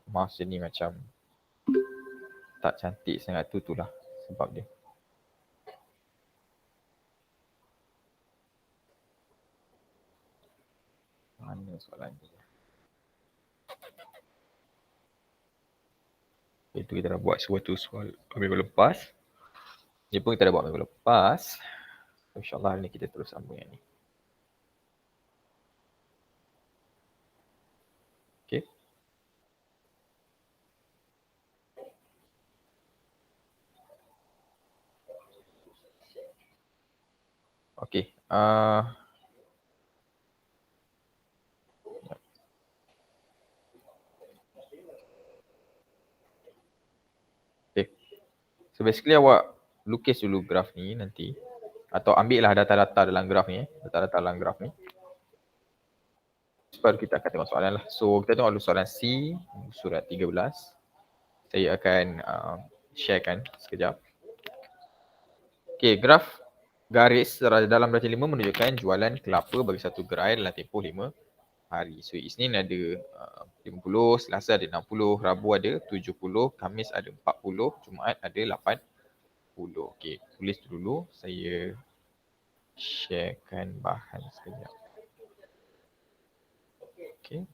mouse dia ni macam tak cantik sangat, itulah sebab dia. Mana soalan ni? Itu kita dah buat suatu soal minggu lepas. Ni pun kita dah buat minggu lepas. InsyaAllah hari ni kita terus sambung yang ni. Okay. Okay. Okay. So basically awak lukis dulu graf ni nanti. Atau ambil lah data-data dalam graf ni. Data-data dalam graf ni. Baru kita akan tengok soalan lah. So kita tengok dulu soalan C, surat 13. Saya akan sharekan sekejap. Okay, graf garis dalam darjah 5 menunjukkan jualan kelapa bagi satu gerai dalam tempoh 5 hari. So Isnin ada 50, Selasa ada 60, Rabu ada 70, Khamis ada 40, Jumaat ada 80. Okay, tulis dulu. Saya sharekan bahan sekejap. Okay.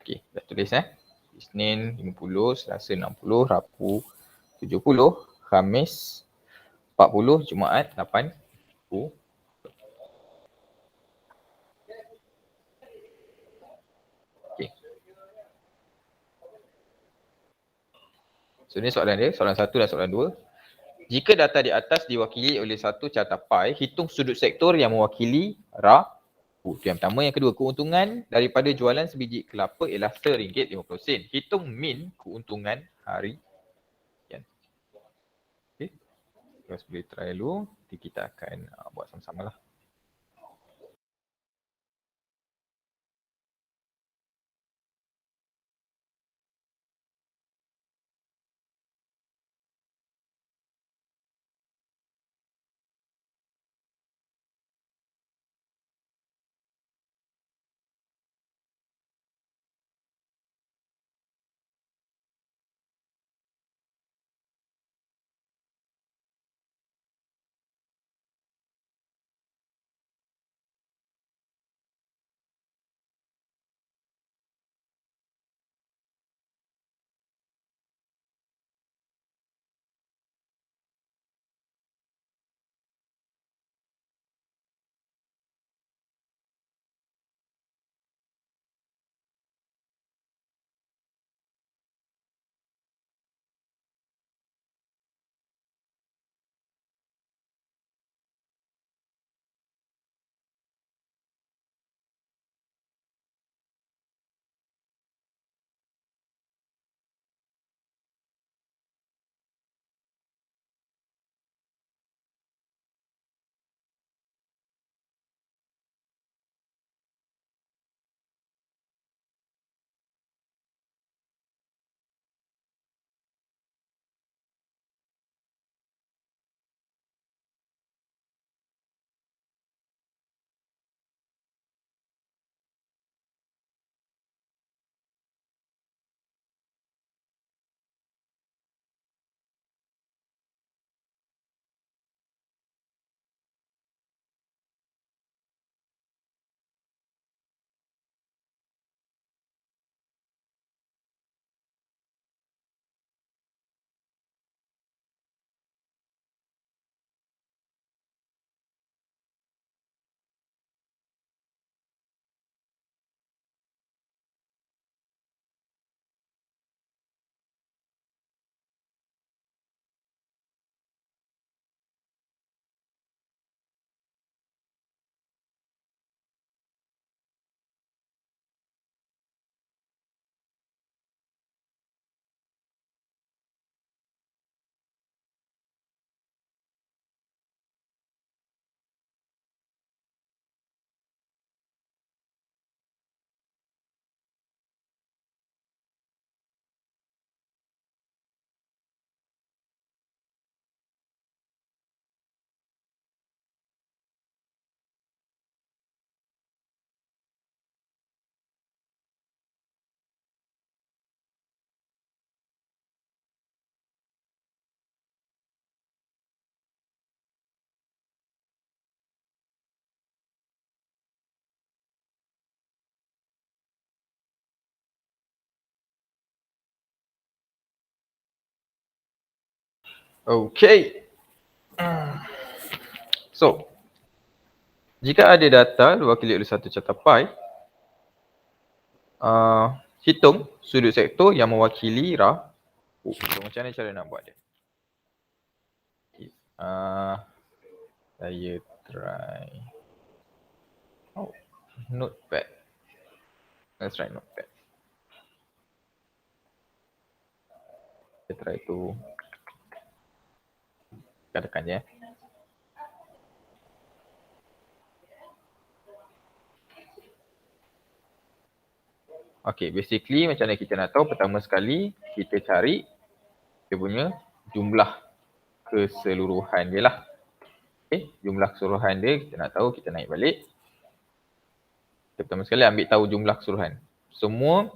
Okay, dah tulis Isnin 50, Selasa 60, Rabu 70, Khamis 40, Jumaat 80. Okay. So ni soalan dia, soalan 1 dan soalan 2. Jika data di atas diwakili oleh satu carta pie, hitung sudut sektor yang mewakili Rabu. Itu yang pertama. Yang kedua, keuntungan daripada jualan sebiji kelapa ialah RM1.50. Hitung min keuntungan harian. Okay. Terus boleh try dulu. Nanti kita akan buat sama-sama lah. Okay. So, jika ada data 2 kali oleh 1 catapai, hitung sudut sektor yang mewakili Ra. So, macam mana cara nak buat dia? Saya try. Oh, notepad. Let's try notepad. Saya try tu. Katakan je. Okay, basically macam mana kita nak tahu, pertama sekali kita cari dia punya jumlah keseluruhan dia lah. Okay, jumlah keseluruhan dia kita nak tahu, kita naik balik. Kita pertama sekali ambil tahu jumlah keseluruhan. Semua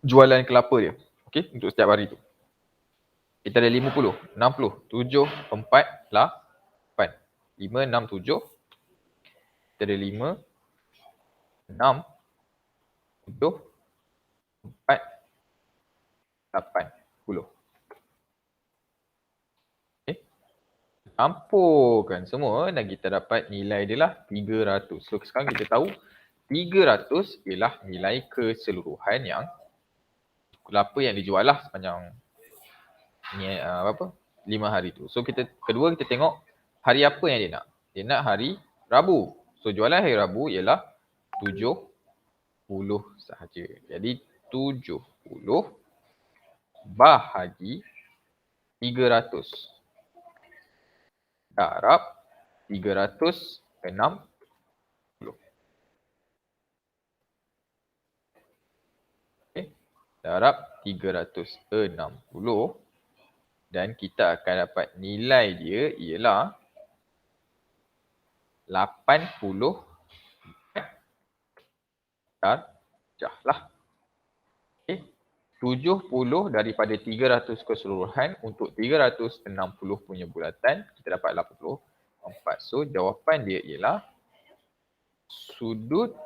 jualan kelapa dia. Okay, untuk setiap hari tu. Kita ada 50, 60, 7, 4, 8. 5, 6, 7. Kita ada 5, 6, 7, 4, 8, 10. Okay. Campurkan semua dan kita dapat nilai dia lah 300. So sekarang kita tahu 300 ialah nilai keseluruhan yang kelapa yang dijual lah sepanjang ni 5 hari tu. So kedua kita tengok hari apa yang dia nak. Dia nak hari Rabu. So jualan hari Rabu ialah 70 sahaja. Jadi 70 bahagi 300 darab 360. Okay. Darab 360 dan kita akan dapat nilai dia ialah 80 darjah lah. Okay. 70 daripada 300 keseluruhan untuk 360 punya bulatan, kita dapat 84. So jawapan dia ialah sudut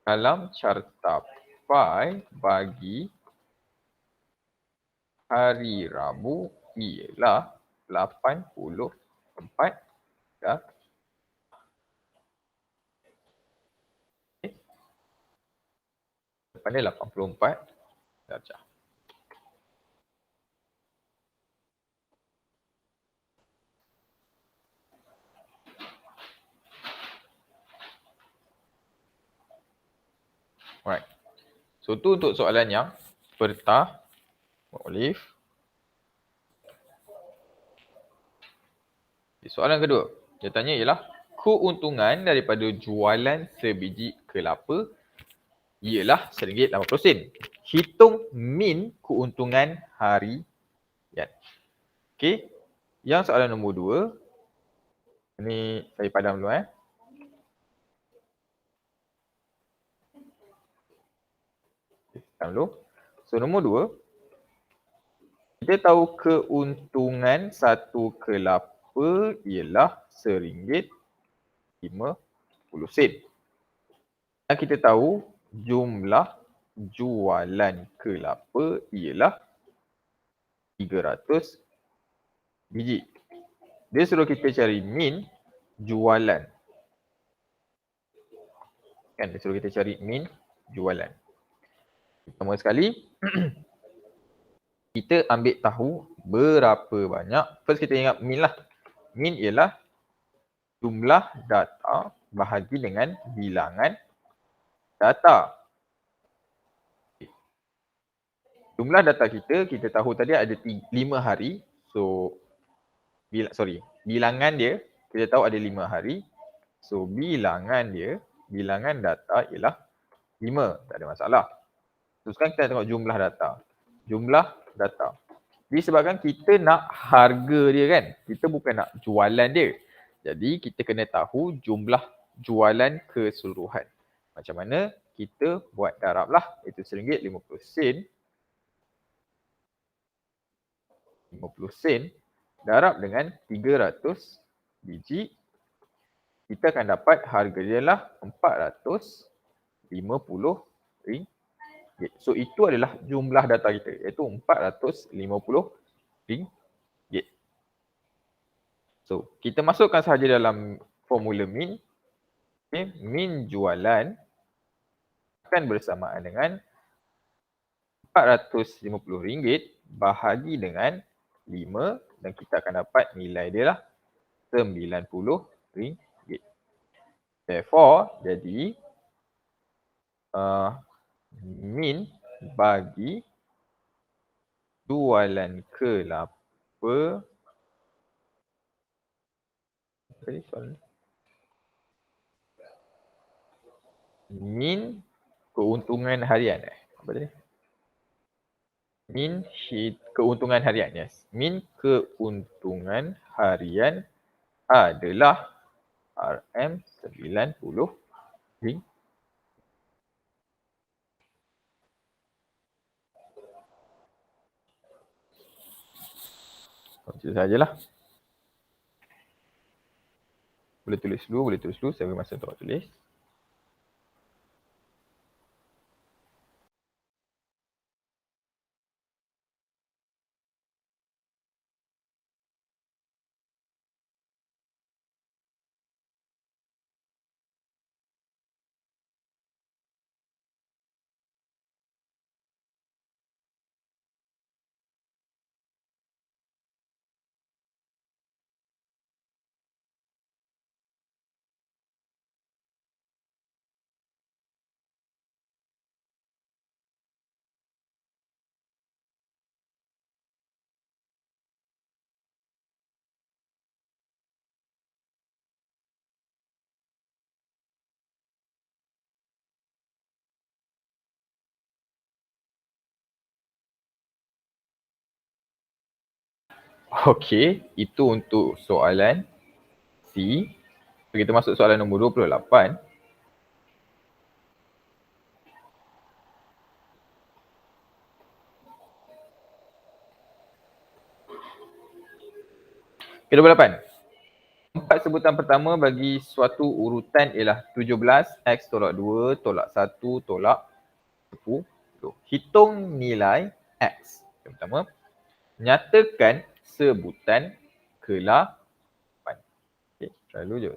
dalam carta pi bagi hari Rabu ialah 84 darjah. Jawapan dia 84 darjah. Alright. So tu untuk soalan yang pertama. Olive. Soalan kedua. Dia tanya ialah keuntungan daripada jualan sebiji kelapa ialah RM1.80. Hitung min keuntungan harian. Okey. Yang soalan nombor 2. Ni saya padam dulu Padam dulu. So nombor 2. Kita tahu keuntungan satu kelapa ialah RM1.50. Dan kita tahu jumlah jualan kelapa ialah 300 biji. Dia suruh kita cari min jualan. Kan dia suruh kita cari min jualan. Pertama sekali kita ambil tahu berapa banyak. First kita ingat min lah. Min ialah jumlah data bahagi dengan bilangan data. Jumlah data kita tahu tadi ada 5 hari. So, bilangan dia, kita tahu ada 5 hari. So, bilangan data ialah 5. Tak ada masalah. So, sekarang kita tengok jumlah data. Jumlah data. Disebabkan kita nak harga dia kan. Kita bukan nak jualan dia. Jadi, kita kena tahu jumlah jualan keseluruhan. Macam mana? Kita buat darab lah. Itu RM1.50. 50 sen darab dengan 300 biji, kita akan dapat harga dia lah RM450. So itu adalah jumlah data kita, iaitu RM450. So kita masukkan sahaja dalam formula min. Okay. Min jualan akan bersamaan dengan RM450 bahagi dengan 5 dan kita akan dapat nilai dia lah RM90. Therefore, jadi min bagi jualan kelapa. Tadi soalan min keuntungan harian. Apa tadi? Min keuntungan harian. Yes. Min keuntungan harian adalah RM90. Macam sajalah. Boleh tulis dulu, Saya beri masa untuk tulis. Okey, itu untuk soalan C. Kita masuk soalan nombor 28. Okay, 28. Empat sebutan pertama bagi suatu urutan ialah 17, X tolak 2, tolak 1, tolak 10. Hitung nilai X. Yang pertama, nyatakan sebutan ke-8. Okay, try dulu je.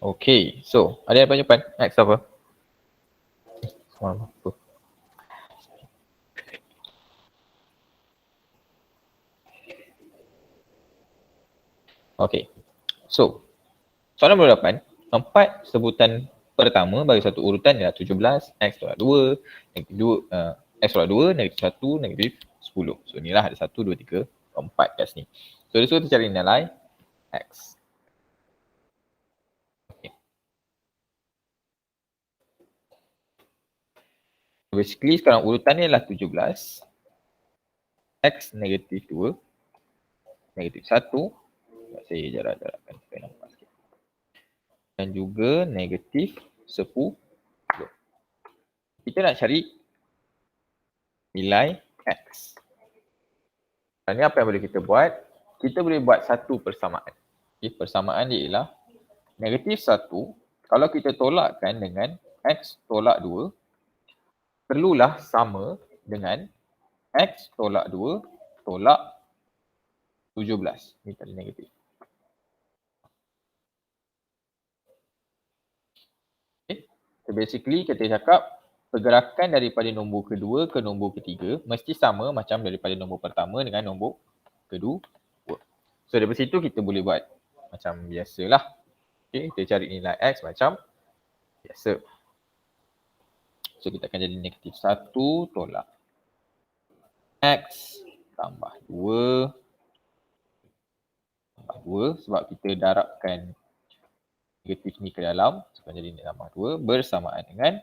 Okay, so ada yang jawapan? X apa? Apa? Okay, so soalan nombor 8, 4 sebutan pertama bagi satu urutan ialah 17, X tolak 2, negatif 2, X tolak 2, negatif 1, negatif 10. So inilah ada 1, 2, 3, 4 kat sini. So dia suruh kita cari nilai X. Okay. Basically sekarang urutan ni adalah 17, X negatif 2, negatif 1, saya jarak-jarakkan supaya nampak sikit. Dan juga negatif 10. Kita nak cari nilai X. Dan ni apa yang boleh kita buat? Kita boleh buat satu persamaan. Okay, persamaan dia ialah negatif 1 kalau kita tolakkan dengan X tolak 2 perlulah sama dengan X tolak 2 tolak 17. Ni tadi negatif. Okay. So basically kita cakap pergerakan daripada nombor kedua ke nombor ketiga mesti sama macam daripada nombor pertama dengan nombor kedua. So dari situ kita boleh buat macam biasalah. Okay, kita cari nilai X macam biasa. So kita akan jadi negatif 1 tolak X tambah 2 tambah 2 sebab kita darabkan negatif ni ke dalam. So akan jadi tambah 2 bersamaan dengan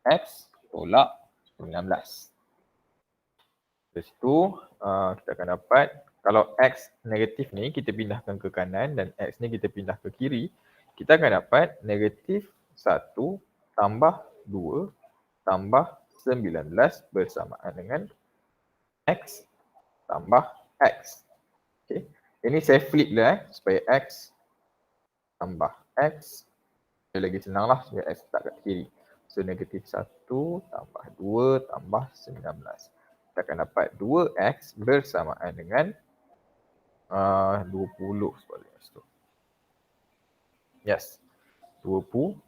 X tolak 19. Dari situ kita akan dapat kalau X negatif ni kita pindahkan ke kanan dan X ni kita pindah ke kiri, kita akan dapat negatif 1 tambah 2 tambah 19 bersamaan dengan X tambah X. Okay. Ini saya flip lah supaya X tambah X. Dia lagi senang lah supaya X letak kat kiri. So negatif 1 tambah 2 tambah 19. Kita akan dapat 2X bersamaan dengan 20 sebaliknya situ. Yes, 20.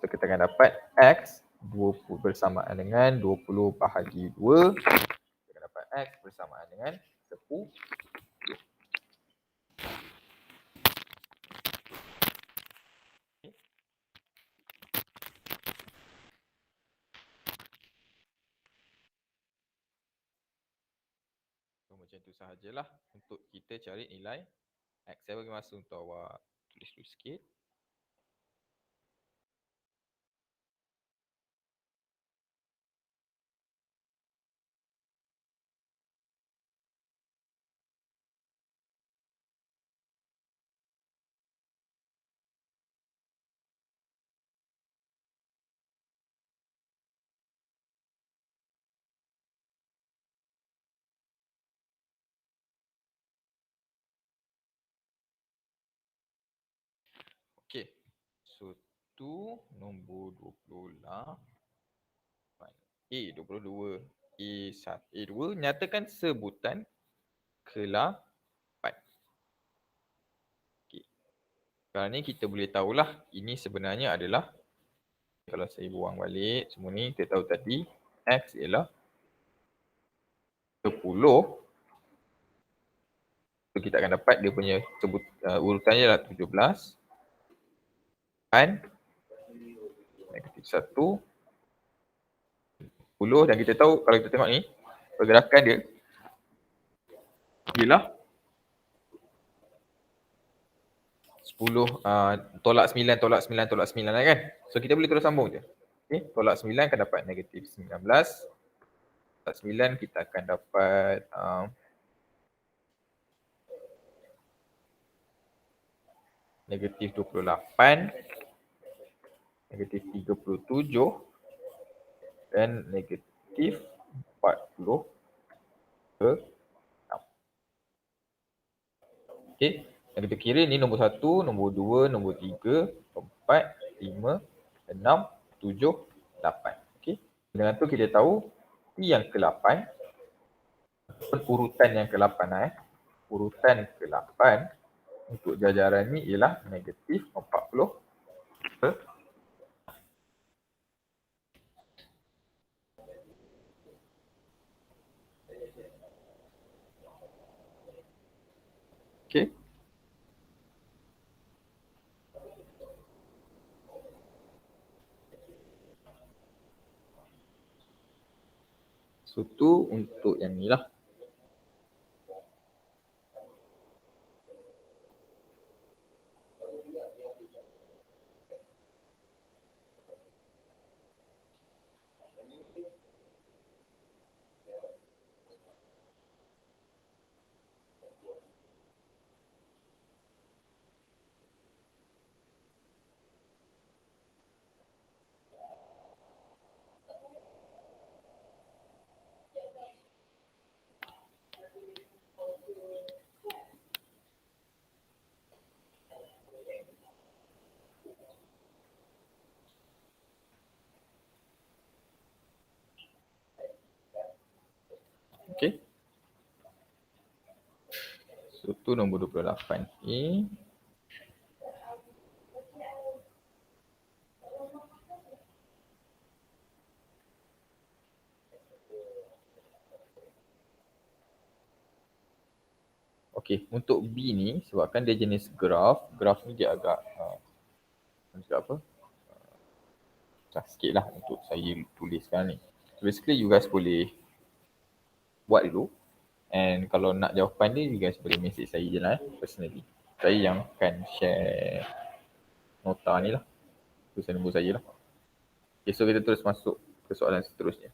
So kita akan dapat X 20 bersamaan dengan 20 bahagi 2. Kita akan dapat X bersamaan dengan 10. So macam itu sahajalah untuk kita cari nilai X. Saya bagi masa untuk awak tulis dulu sikit. Okey. So tu nombor 28. 22. A2 nyatakan sebutan ke-8. Okey. Sekarang ni kita boleh tahulah ini sebenarnya adalah, kalau saya buang balik semua ni, kita tahu tadi X ialah 10. So kita akan dapat dia punya urutannya adalah 17 dan negatif 1, 10, dan kita tahu kalau kita tengok ni pergerakan dia ialah 10 tolak 9 tolak 9 tolak 9 lah kan. So kita boleh terus sambung je. Okay, tolak 9 akan dapat negatif 19. Tolak 9 kita akan dapat negatif 28, negatif 37 dan negatif 46. Okay, yang kita kira ni nombor 1, nombor 2, nombor 3, 4, 5, 6, 7, 8. Okay, dengan tu kita tahu P yang ke-8, urutan yang ke-8 urutan ke-8 untuk jajaran ni ialah negatif 40. Okay. So tu untuk yang ni lah. Okay. So tu nombor 28A. Okay, untuk B ni sebabkan dia jenis graph, graph ni dia agak apa? Susah sikit lah untuk saya tuliskan ni. So basically you guys boleh buat dulu, and kalau nak jawapan dia you guys boleh message saya je lah personally. Saya yang akan share nota ni lah, tulisan nombor saya lah. Okay, so kita terus masuk ke soalan seterusnya.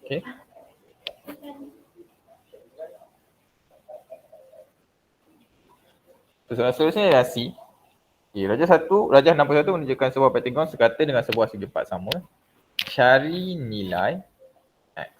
Okay. So soalan seterusnya ialah C. Okay, Rajah 61 menunjukkan sebuah pentagon sekata dengan sebuah segi empat sama. Cari nilai X.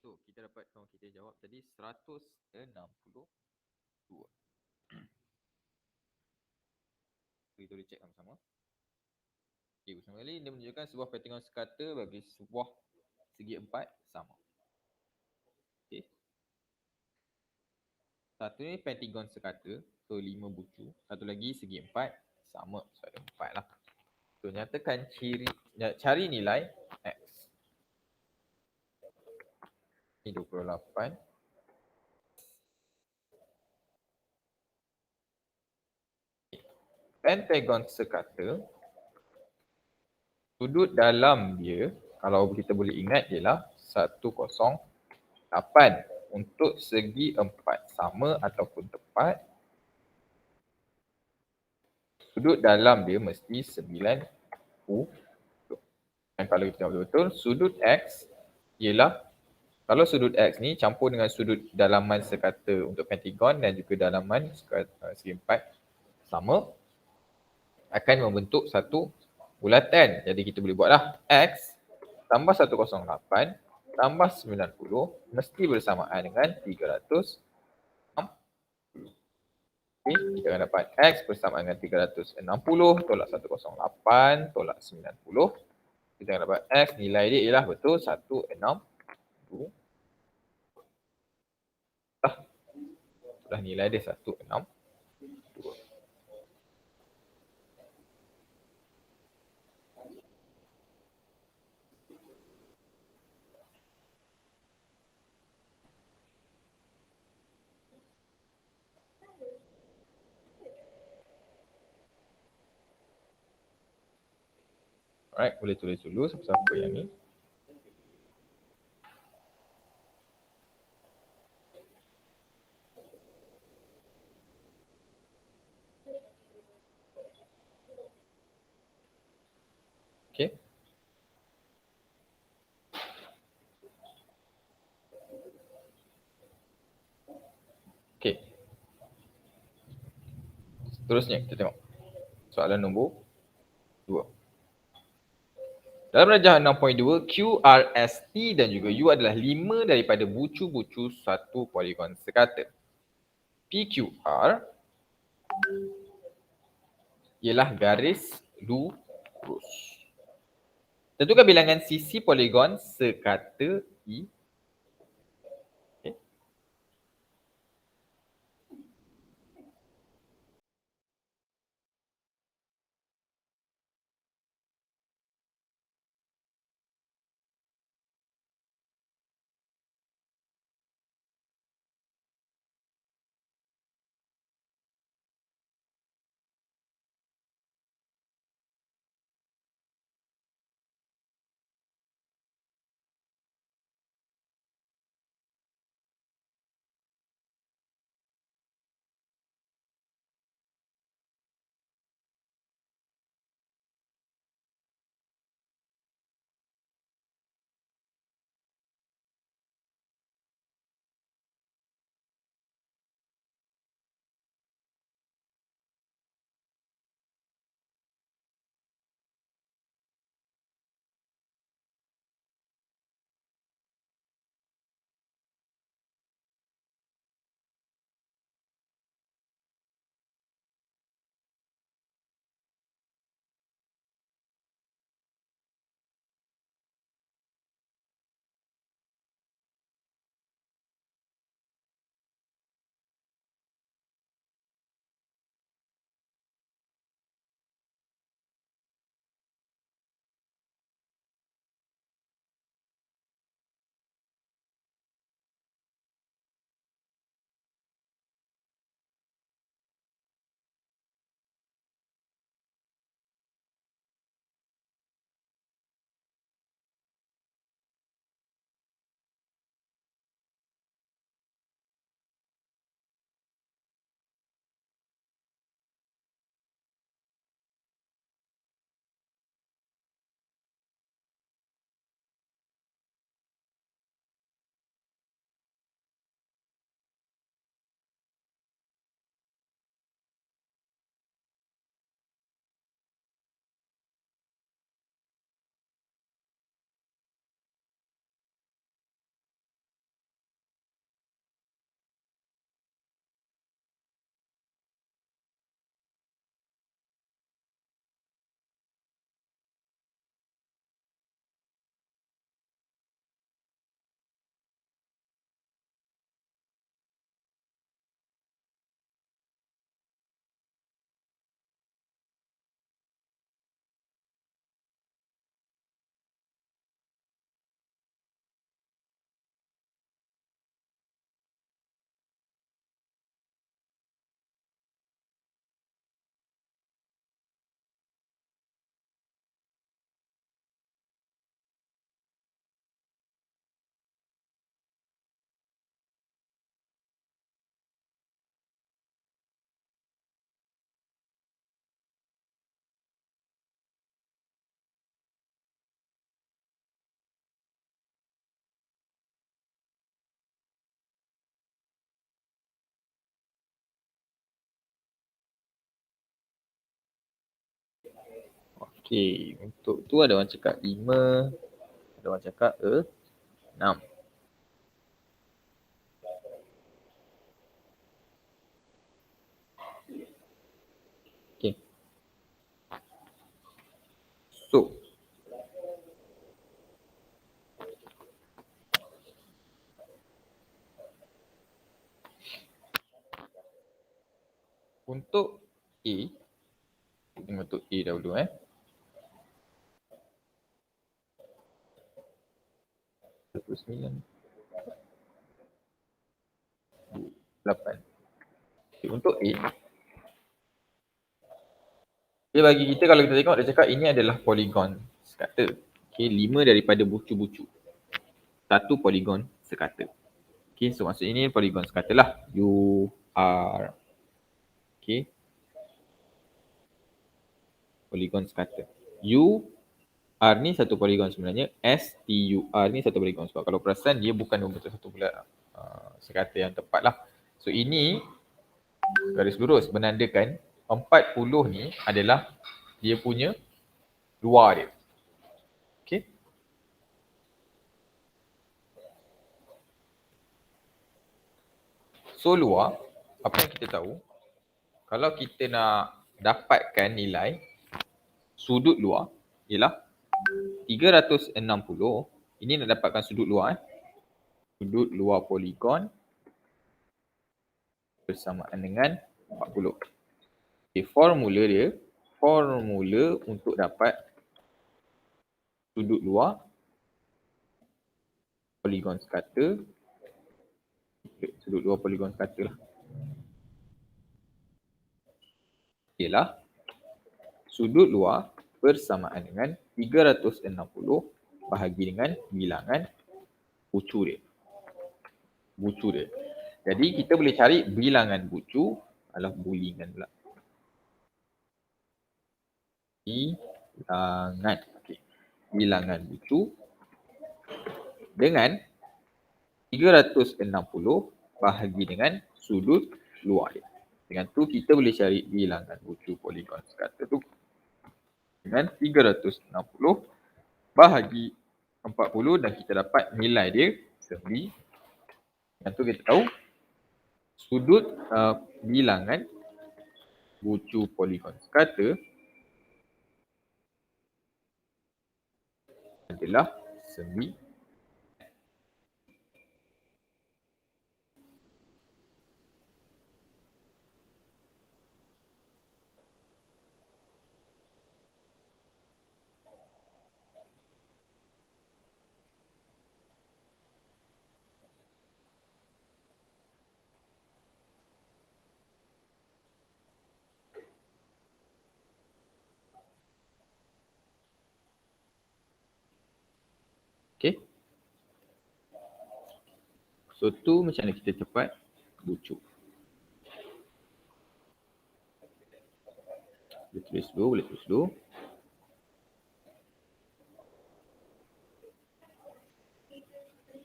So, kita dapat kawan kita jawab tadi 162. Kita boleh check sama-sama. Okay, bersama kali dia menunjukkan sebuah pentagon sekata bagi sebuah segi empat sama. Okay. Satu ni pentagon sekata, so 5 bucu. Satu lagi segi empat sama, so ada 4 lah. So, nyatakan cari nilai X. Ini 28. Pentagon sekata, sudut dalam dia, kalau kita boleh ingat, ialah 108. Untuk segi 4 sama ataupun tepat, sudut dalam dia mesti 90. Dan kalau kita tengok betul-betul, sudut X ialah, kalau sudut X ni campur dengan sudut dalaman sekata untuk pentagon dan juga dalaman segi 4 sama, akan membentuk satu bulatan. Jadi kita boleh buatlah X tambah 108 tambah 90 mesti bersamaan dengan 360. Okay, kita akan dapat X bersamaan dengan 360 tolak 108 tolak 90. Kita akan dapat X, nilai dia ialah betul 162. Sudah nilai dia 162. Alright, boleh tulis dulu siapa yang ni. Okay. Okay. Seterusnya kita tengok soalan nombor 2. Dalam rajah 6.2, Q, R, S, T dan juga U adalah 5 daripada bucu-bucu satu poligon sekata. PQR ialah garis lurus. Tentukan bilangan sisi poligon sekata I. Okay. Okey, untuk tu ada orang cakap 5, ada orang cakap 6. Okey. So, untuk A, tengok untuk A dahulu 9, 8. Okay, untuk A, dia bagi kita kalau kita tengok dia cakap ini adalah poligon sekata. Okay, 5 daripada bucu-bucu. 1 poligon sekata. Okay, so maksud ini poligon sekata lah. U, R. Okay. Poligon sekata. U, R ni satu poligon sebenarnya. S, T, U, R ni satu poligon. Sebab kalau perasan dia bukan membentuk satu pula sekata yang tepat lah. So ini garis lurus menandakan 40 ni adalah dia punya luar dia. Okay. So luar, apa yang kita tahu, kalau kita nak dapatkan nilai sudut luar ialah 360. Ini nak dapatkan sudut luar. Sudut luar poligon bersamaan dengan 40. Okay, formula untuk dapat sudut luar poligon sekata, sudut luar poligon sekata lah, ialah sudut luar bersamaan dengan 360 bahagi dengan bilangan bucu dia. Bucu dia. Jadi kita boleh cari bilangan bucu adalah bulingan pula. Bilangan. Okay. Bilangan bucu dengan 360 bahagi dengan sudut luar dia. Dengan tu kita boleh cari bilangan bucu poligon sekata tu dengan 360 bahagi 40 dan kita dapat nilai dia 9. Dengan tu kita tahu sudut bilangan bucu poligon sekata adalah 9. Okay. So tu macam mana kita cepat bucu. Boleh tulis dulu.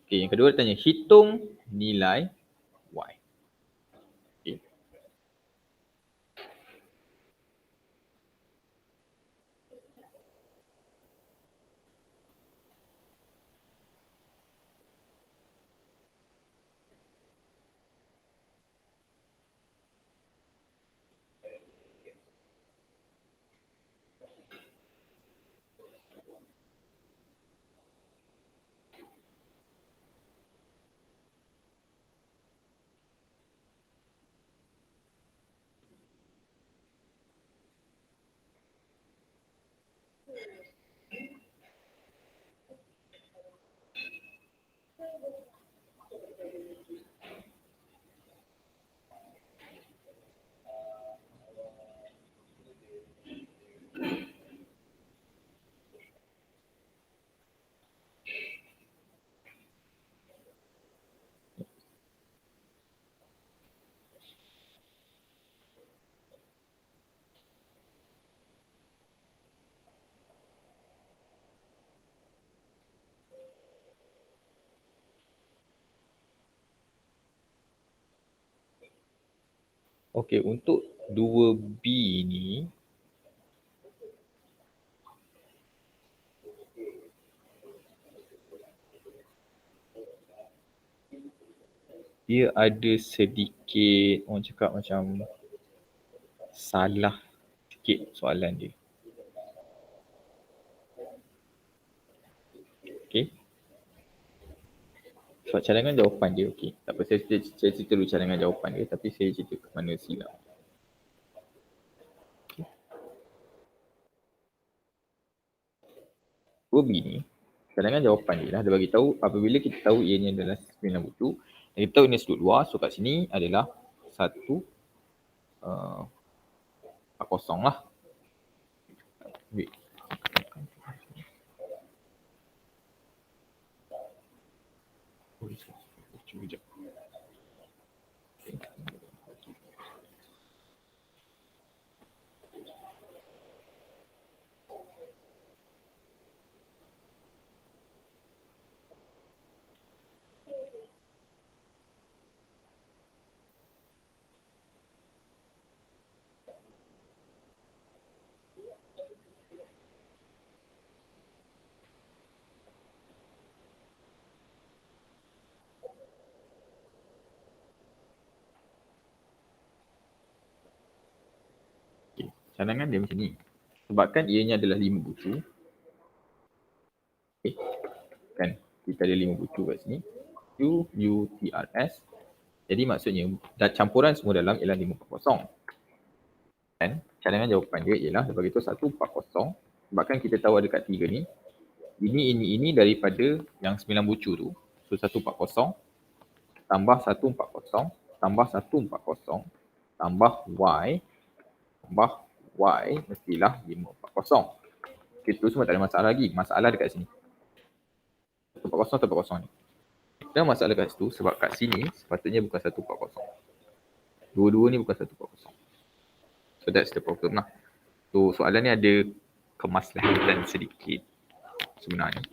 Okay, yang kedua tanya hitung nilai Y. Okay. Okey, untuk 2B ni dia ada sedikit orang cakap macam salah sikit soalan dia. Okay. Sebab cadangan jawapan dia okey. Tak apa, saya cerita dulu cadangan jawapan dia, tapi saya cerita ke mana silap. Okay. Huruf B ni, cadangan jawapan dia lah, dia bagi tahu apabila kita tahu ianya adalah 9 bucu, dan kita tahu ini sudut luar, so kat sini adalah 1 40 lah. Wait. Cuba sekejap. Okay. Cadangan dia macam ni. Sebabkan ianya adalah 5 bucu. Okay. Kan? Kita ada 5 bucu kat sini. Q, U, T, R, S. Jadi maksudnya campuran semua dalam ialah 540. Dan cadangan jawapan dia ialah dia bagi tu 140. Sebabkan kita tahu ada kat 3 ni. Ini daripada yang 9 bucu tu. So 140 tambah 140 tambah 140 tambah Y tambah Y mestilah 540. Okay, tu semua tak ada masalah lagi. Masalah dekat sini. 140 ni. Dan masalah kat situ sebab kat sini sepatutnya bukan 140. Dua-dua ni bukan 140. So that's the problem lah. So soalan ni ada kemaslahatan sedikit sebenarnya.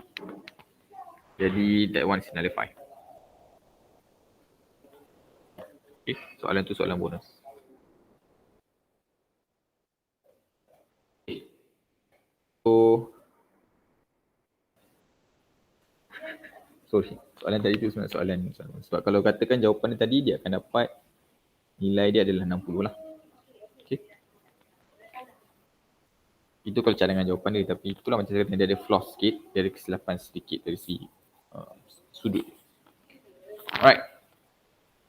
Jadi that one is nullified. Okay, soalan tu soalan bonus. Okay. So sorry, soalan tadi tu sebenarnya soalan. Sebab kalau katakan jawapan dia tadi, dia akan dapat nilai dia adalah 60 lah. Okay. Itu kalau cadangan jawapan dia, tapi itulah macam saya kata, dia ada flaw sikit, dia ada kesilapan sedikit dari si sudut. Alright.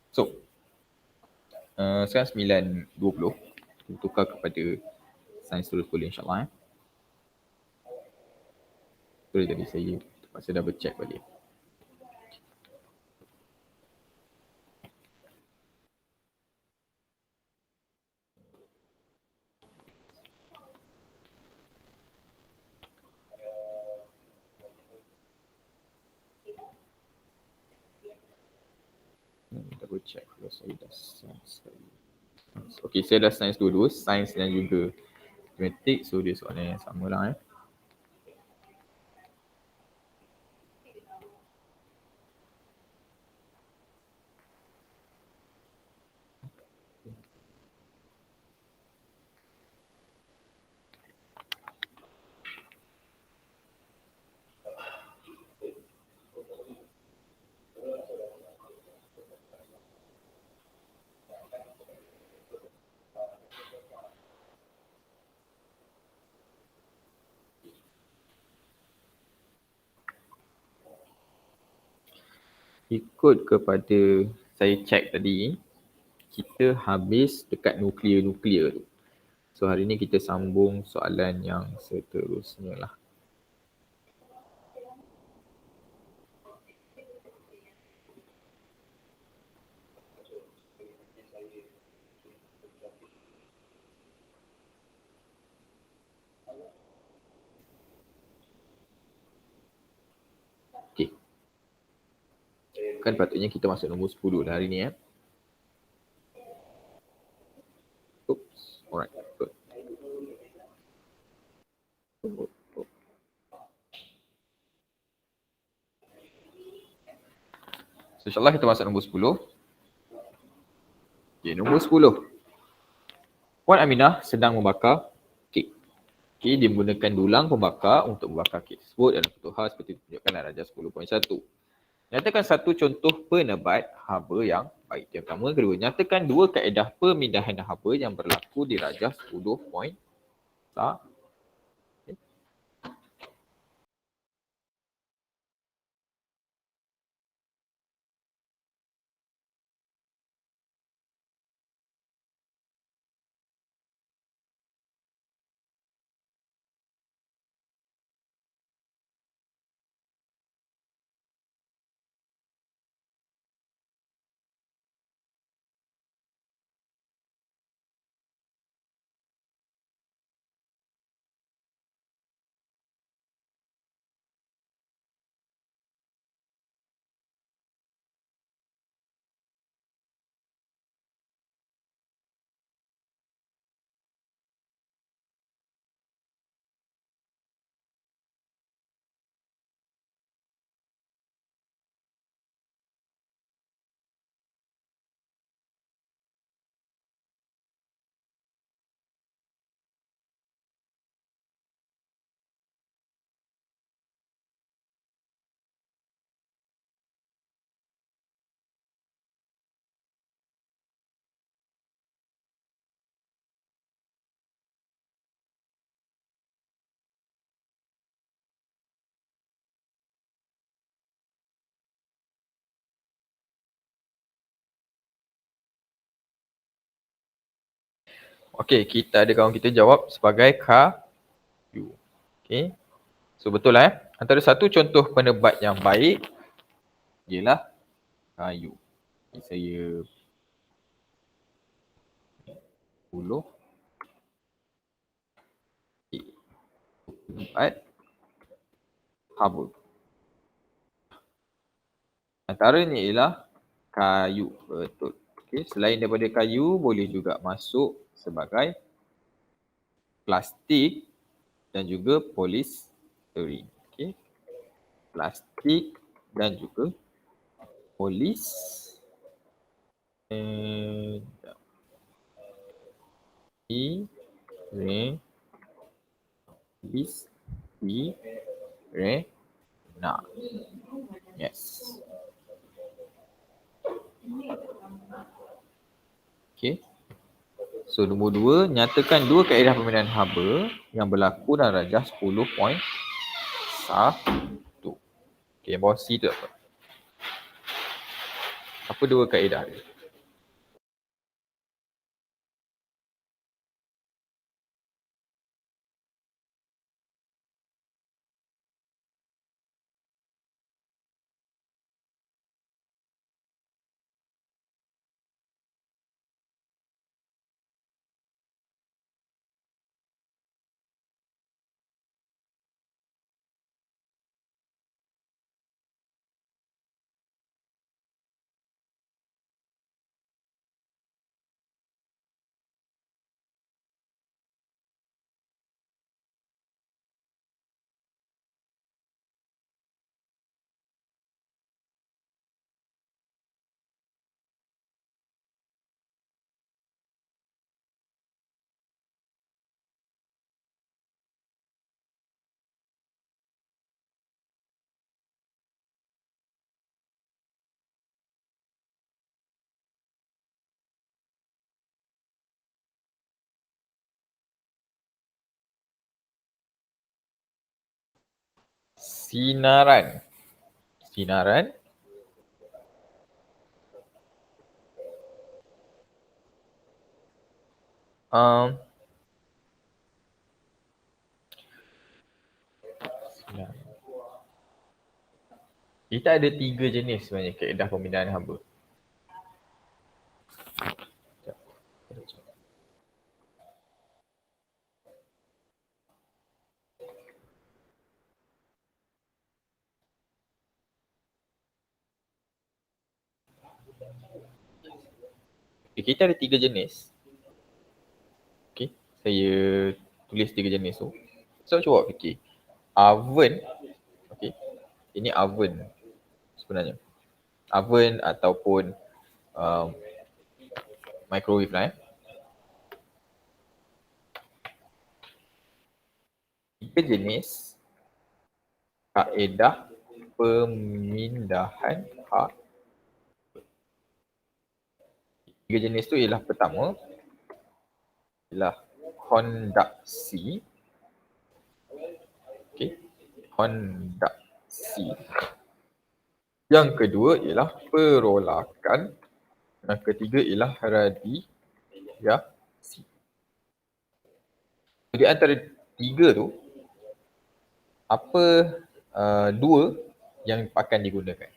So, sekarang 9.20, kita tukar kepada sains terus boleh insyaAllah. Sorry tadi saya terpaksa double check balik. Double check kalau saya dah sains tadi. Okay, saya dah sains dua-dua, sains dan juga matematik, so dia soalan yang sama lah . Ikut kepada saya check tadi, kita habis dekat nuklear tu. So hari ni kita sambung soalan yang seterusnya lah. Okay. Kan patutnya kita masuk nombor 10 dah hari ni ya. Oops. Alright. Good. So insyaAllah kita masuk nombor 10. Okay, nombor 10. Puan Aminah sedang membakar kek. Okay, dia menggunakan dulang pembakar untuk membakar kek tersebut dalam bentuk khas seperti ditunjukkan dalam darjah 10.1. Nyatakan satu contoh penebat haba yang baik. Yang pertama, kedua. Nyatakan dua kaedah pemindahan haba yang berlaku di rajah 10 poin. Tak? Okey, kita ada kawan kita jawab sebagai kayu. Okey. So betul lah Antara satu contoh penebat yang baik ialah kayu. Okay, saya 10 penebat haba. Antaranya ialah kayu. Betul. Okey, selain daripada kayu boleh juga masuk sebagai plastik dan juga polisterin. Okey. Plastik dan juga polisterin. Nah, yes. Okay. So nombor 2, nyatakan dua kaedah pemindahan haba yang berlaku dalam rajah 10.1. Okay, yang bawah C tu apa? Apa dua kaedah dia? Sinaran. Sinaran. Um, Sinaran. Kita ada 3 jenis sebenarnya kaedah pemindahan haba. Okay, kita ada 3 jenis. Okay, saya tulis 3 jenis tu. So cuba fikir. Oven. Okay, ini oven sebenarnya. Oven ataupun microwave lah. Tiga jenis kaedah pemindahan hak. Tiga jenis tu ialah pertama ialah kondaksi. Okey, kondaksi. Yang kedua ialah perolakan. Yang ketiga ialah radiasi. Di antara tiga tu, apa dua yang akan digunakan?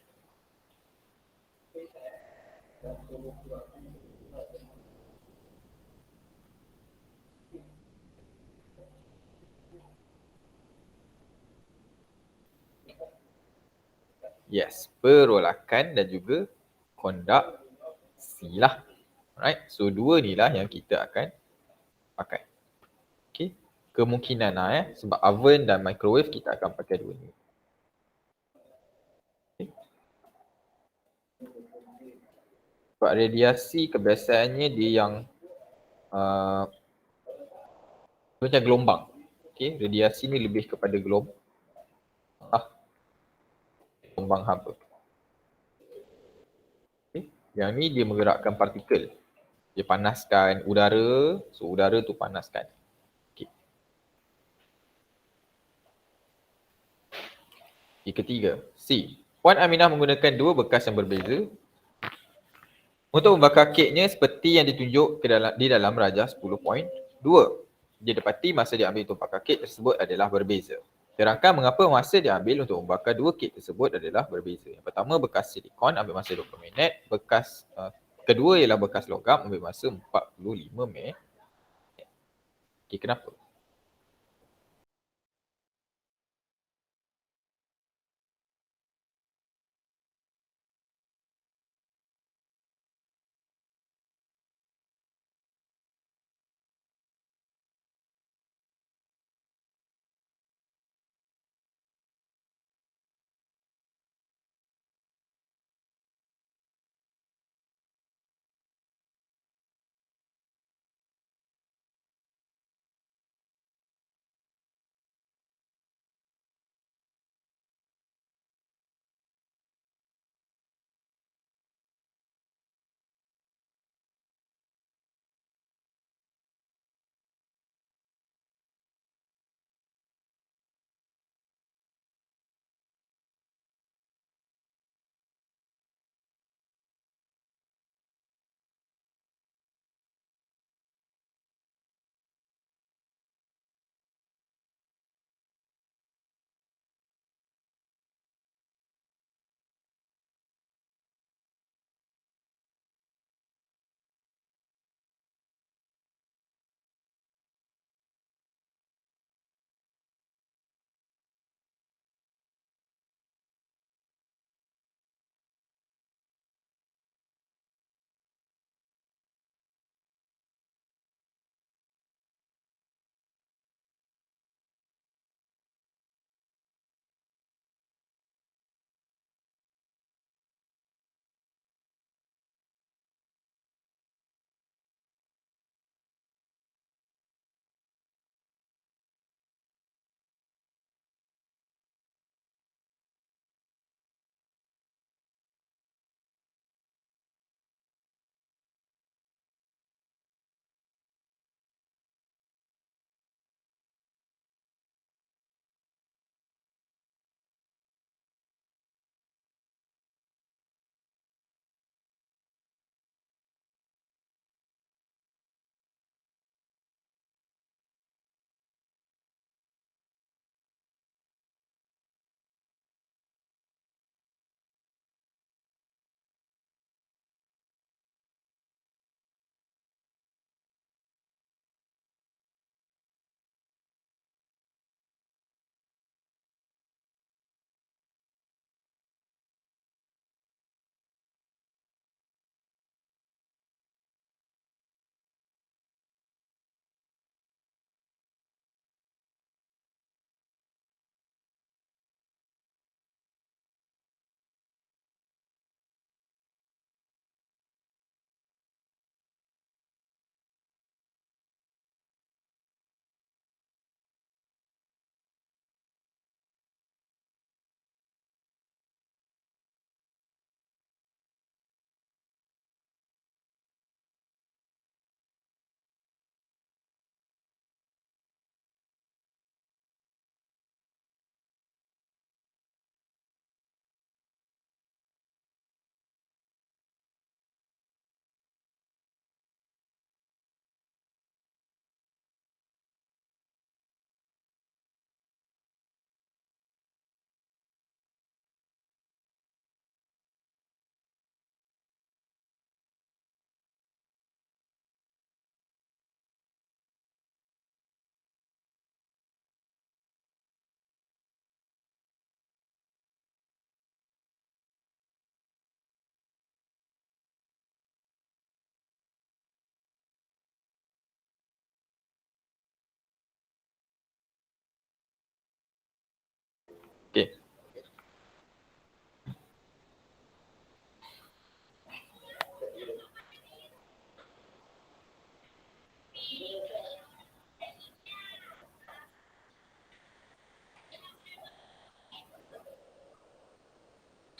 Yes, perolakan dan juga kondaksi lah. Alright, so dua ni lah yang kita akan pakai. Okay, kemungkinan lah sebab oven dan microwave kita akan pakai dua ni. Okay. Sebab radiasi kebiasaannya dia yang macam gelombang. Okay, radiasi ni lebih kepada gelombang haba. Okay. Yang ni dia menggerakkan partikel. Dia panaskan udara, so udara tu panaskan. Okay. Yang ketiga, C. Puan Aminah menggunakan dua bekas yang berbeza untuk membakar keknya seperti yang ditunjuk di dalam rajah 10.2. Dia dapati masa diambil untuk membakar kek tersebut adalah berbeza. Terangkan mengapa masa diambil untuk membakar dua kek tersebut adalah berbeza. Yang pertama, bekas silikon ambil masa 20 minit. Kedua ialah bekas logam ambil masa 45 minit. Okay, kenapa?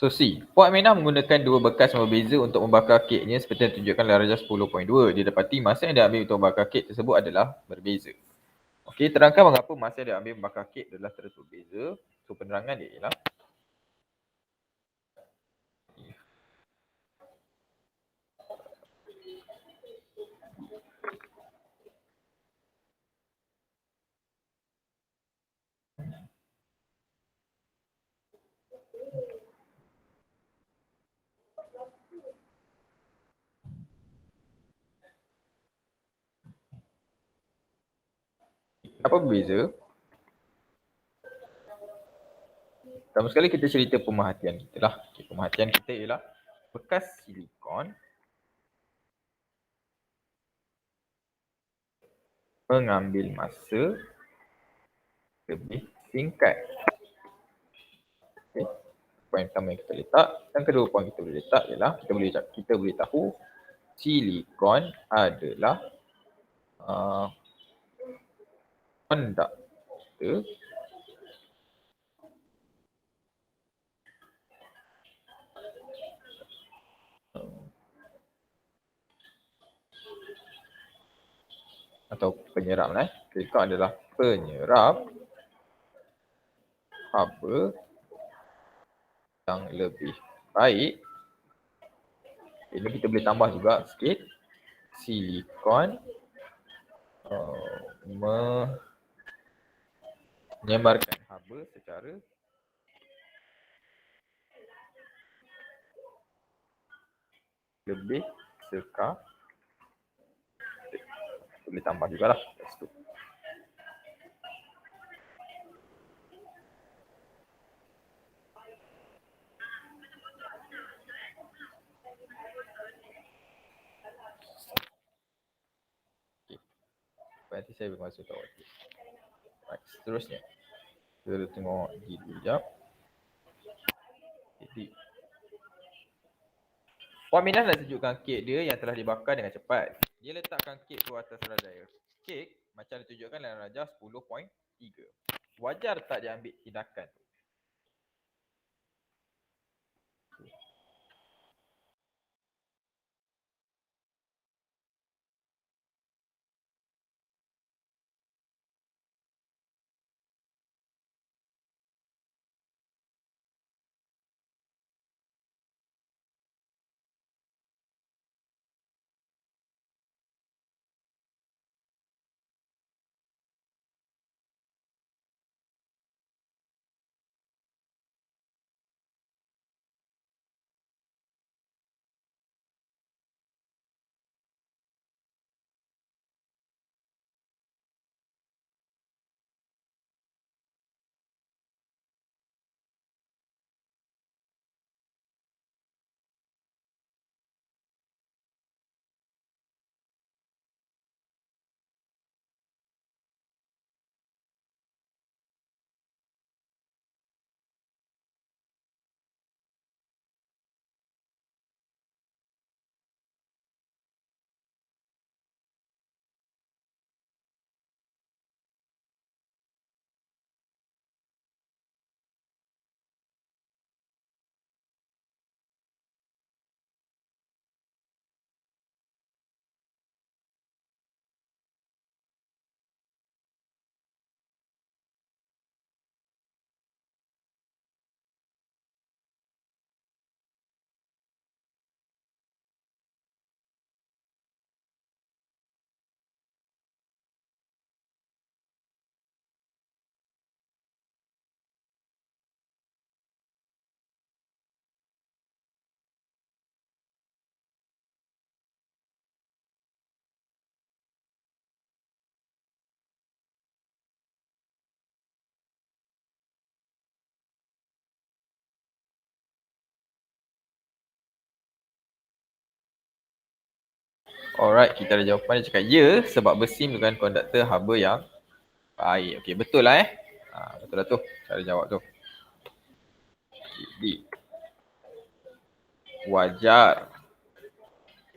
So C. Puan Aminah menggunakan dua bekas yang berbeza untuk membakar keknya seperti yang ditunjukkan dalam darjah 10.2. Dia dapati masa yang dia ambil untuk membakar kek tersebut adalah berbeza. Okey, terangkan mengapa masa yang dia ambil membakar kek adalah terus berbeza. So penerangan dia ialah apa berbeza? Pertama sekali kita cerita pemerhatian kita lah. Okay, pemerhatian kita ialah bekas silikon mengambil masa lebih singkat. Okay. Poin pertama yang kita letak. Yang kedua poin kita boleh letak ialah kita boleh tahu silikon adalah konduktor atau penyerap silikon adalah penyerap haba yang lebih baik. Ini kita boleh tambah juga sikit. Silikon menyebarkan haba secara lebih sekar. Boleh tambah jugalah kat situ. Nanti saya bermasuk tahu. Baik, seterusnya. Kita tengok di dulu sekejap. Jadi, Puan Aminah nak sejukkan kek dia yang telah dibakar dengan cepat. Dia letakkan kek ke atas darjah kek macam ditunjukkan dalam darjah 10.3. Wajar tak dia ambil tindakan tu? Alright, kita ada jawapan. Dia cakap ya, sebab besi merupakan konduktor haba yang baik. Okey, betul lah betul lah tu. Cara jawab tu. Jadi, wajar.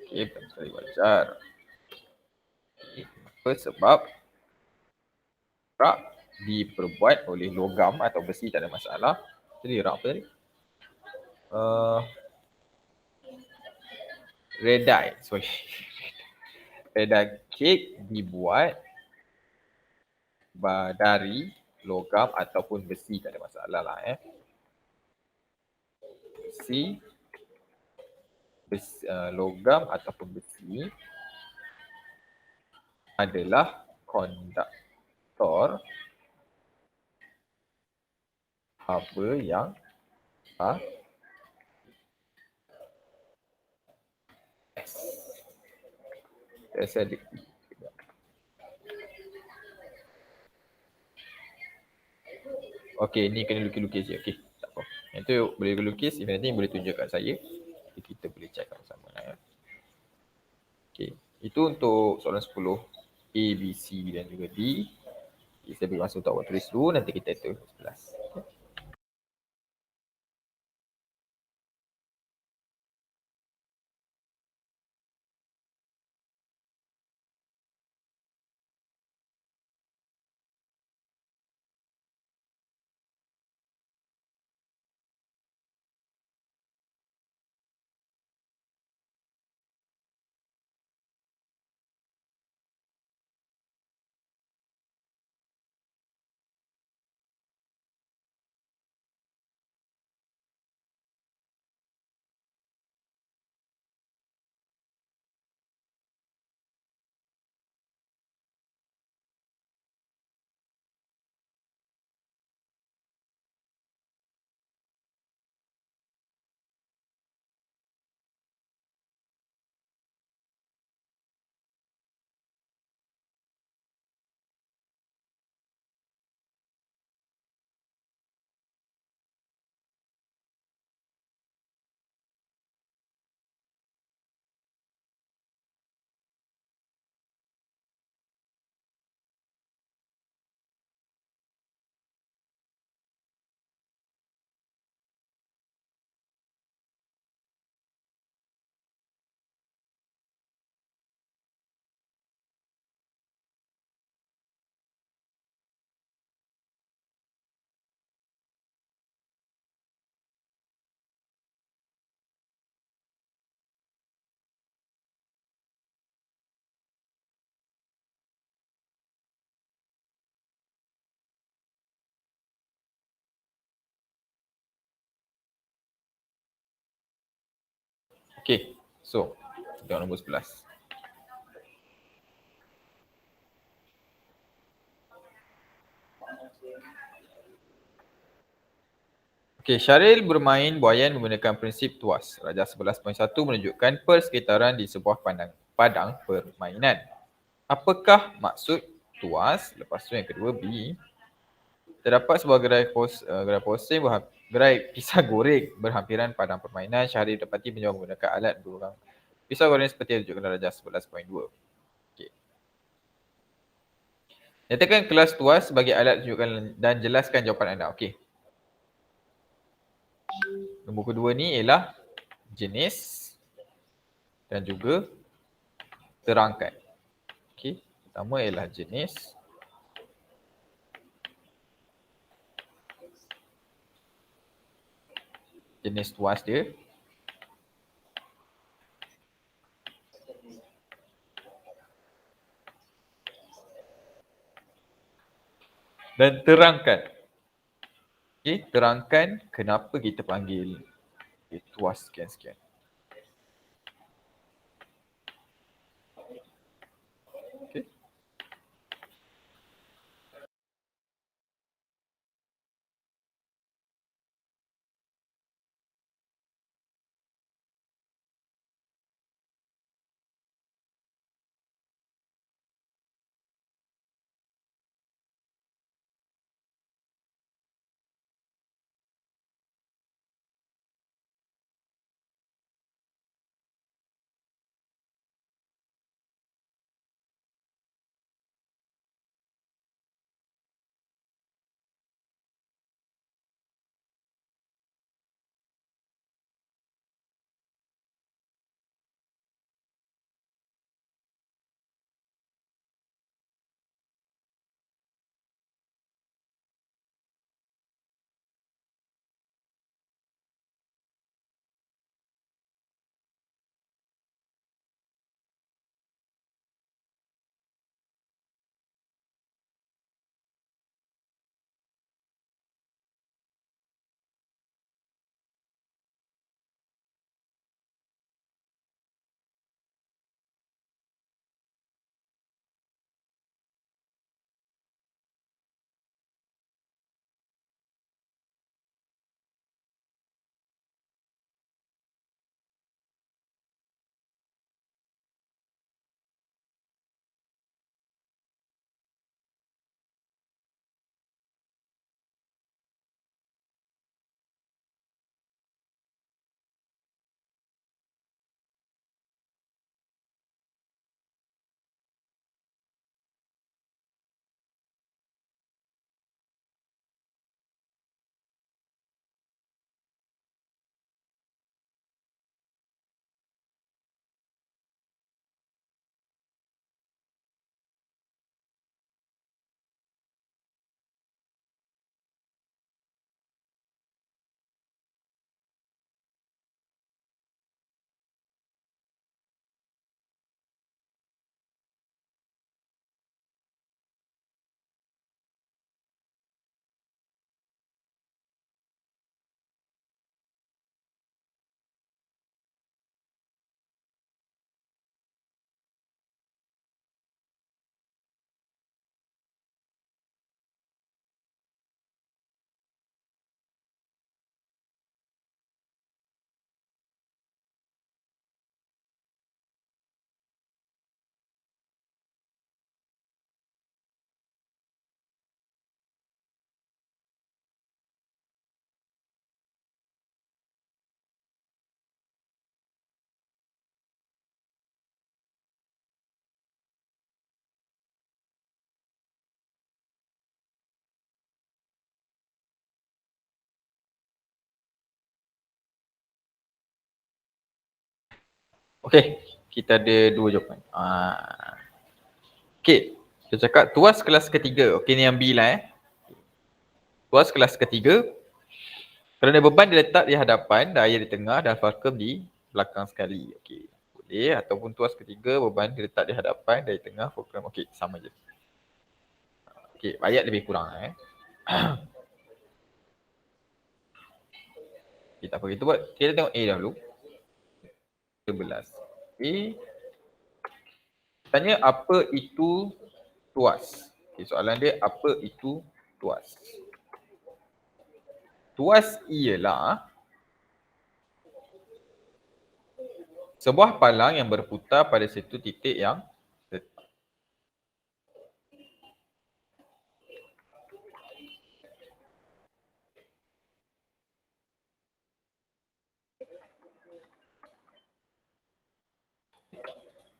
Okey, betul sekali wajar. Okay. Apa sebab rak diperbuat oleh logam atau besi tak ada masalah. Jadi rak apa tadi? redite. Sorry. Redite cake dibuat dari logam ataupun besi, tak ada masalah lah besi, logam ataupun besi adalah konduktor haba yang saya ada. Okey, ni kena lukis-lukis je. Okey, tak apa. Yang tu boleh lukis, nanti boleh tunjuk kat saya. Jadi kita boleh check sama-sama lah. Okey, itu untuk soalan 10 A, B, C dan juga D. Okay, saya beri masa untuk awak tulis dulu, nanti kita tu 11. Okey, so tengok nombor 11. Okey, Syaril bermain buaian menggunakan prinsip tuas. Rajah 11.1 menunjukkan persekitaran di sebuah padang permainan. Apakah maksud tuas? Lepas tu yang kedua B. Terdapat sebuah gerai pisah goreng berhampiran padang permainan. Syahrir dapati menjual menggunakan alat berurang pisau goreng seperti yang ditunjukkan dalam rajah 11.2. Okay. Nyatakan kelas tuas sebagai alat tunjukkan dan jelaskan jawapan anda. Okey. Nombor kedua ni ialah jenis dan juga terangkan. Okey. Pertama ialah jenis. Jenis tuas dia. Dan terangkan. Okey, terangkan kenapa kita panggil tuas sekian-sekian. Okey, kita ada dua jawapan. Okey, kita cakap tuas kelas ketiga. Okey, ni yang B lah Tuas kelas ketiga, kerana beban diletak di hadapan, daya di tengah dan fulcrum di belakang sekali. Okey, boleh. Ataupun tuas ketiga, beban diletak di hadapan, daya tengah, fulcrum. Okey, sama je. Okey, ayat lebih kurang Okay, tak apa, kita buat, kita tengok A dahulu. 13. A, tanya apa itu tuas. Okay, soalan dia, apa itu tuas? Tuas ialah sebuah palang yang berputar pada satu titik yang tetap.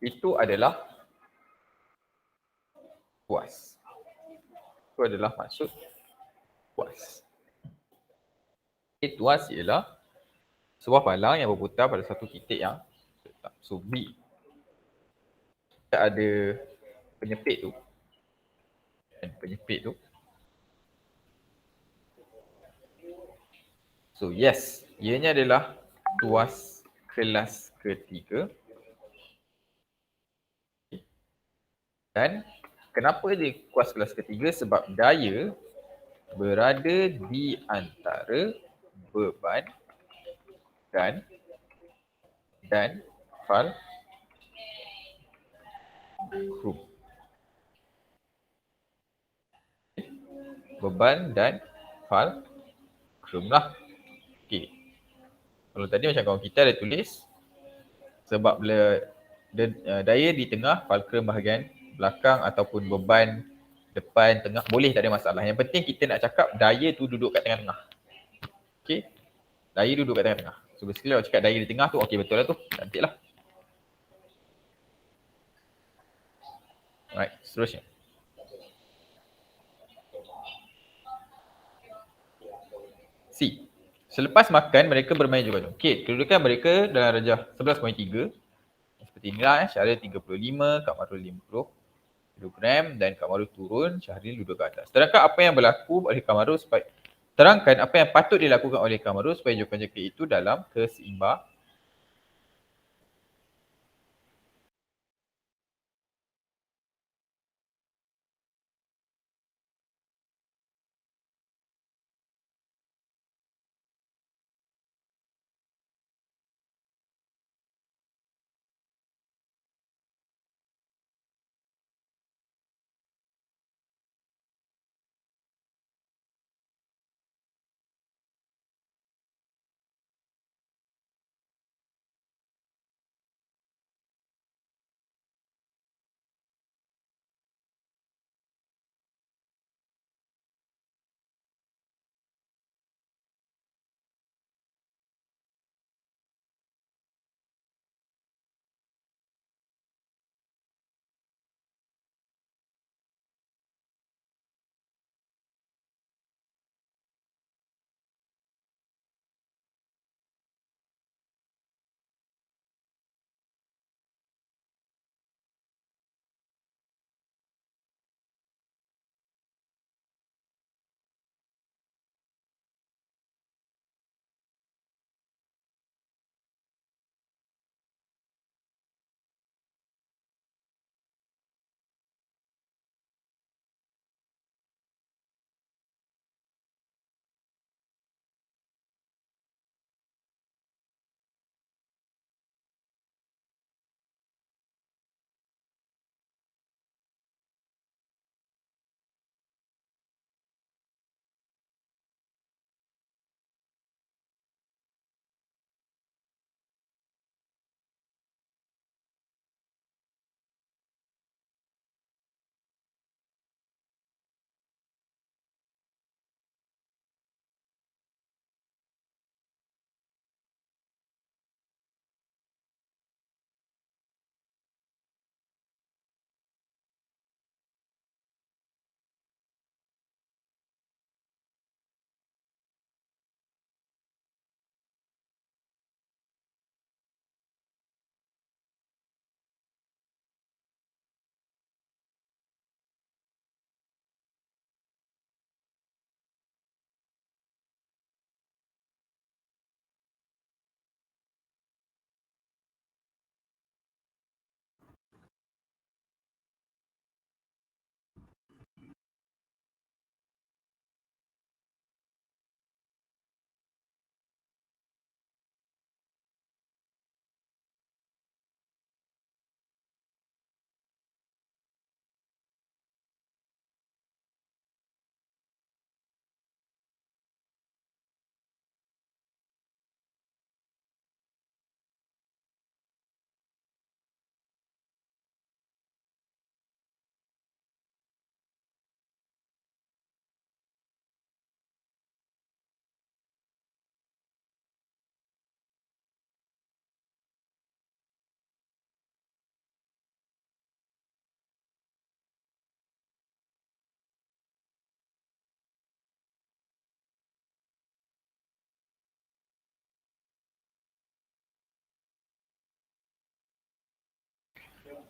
Itu adalah tuas. Itu adalah maksud tuas. Okay, tuas ialah sebuah palang yang berputar pada satu titik yang tetap. So B. Kita ada penyepit tu. Penyepit tu. So yes, ianya adalah tuas kelas ketiga. Dan kenapa dia tuas kelas ketiga? Sebab daya berada di antara beban dan fulcrum. Beban dan fulcrum lah. Okey. Kalau tadi macam kawan kita ada tulis sebab bila daya di tengah, fulcrum bahagian belakang ataupun beban depan, tengah, boleh, tak ada masalah. Yang penting kita nak cakap daya tu duduk kat tengah-tengah. Okey. Daya duduk kat tengah-tengah. So basically kalau cakap daya di tengah tu, okey betul lah tu. Cantik lah. Alright, seterusnya. C. Selepas makan, mereka bermain juga. Okey, kedudukan mereka dalam darjah 11.3. Seperti inilah, Syahril 35, Kak Marul 50 kilogram dan Kak Marul turun, Syahril duduk ke atas. Terangkan apa yang berlaku oleh Kak Marul supaya terangkan apa yang patut dilakukan oleh Kak Marul supaya jokan-jokan itu dalam keseimbangan.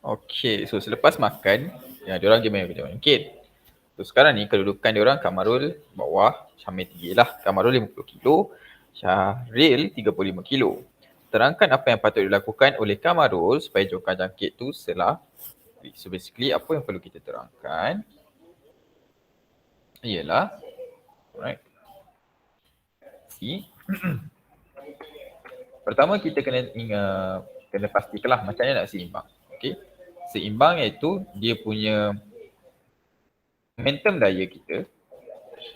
Okay, so selepas makan, ya, diorang dia main macam bangkit. So sekarang ni kedudukan diorang, Kamarul bawah, Syamil tinggi lah. Kamarul 50 kilo, Syahril 35 kilo. Terangkan apa yang patut dilakukan oleh Kamarul supaya jongkang jangkit tu selah. So basically apa yang perlu kita terangkan ialah, alright, see, pertama kita kena ingat, kena pastikanlah macam mana nak seimbang. Okay, seimbang iaitu dia punya momentum daya kita.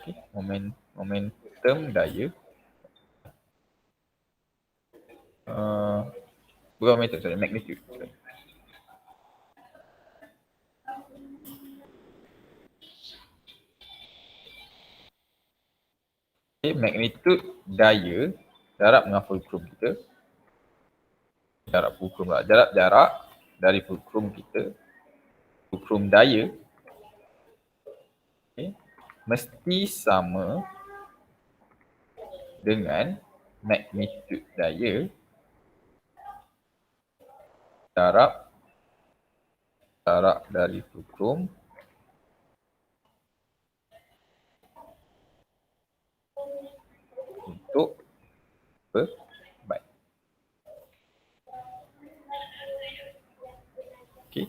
Okay, momentum daya, bukan momentum, sorry, magnitude. Okay, magnitude daya darab dengan fulcrum kita. Darab fulcrum lah. Jarak dari fulcrum kita, fulcrum daya, okay, mesti sama dengan magnitude daya darab jarak dari fulcrum untuk berbaik. Okay,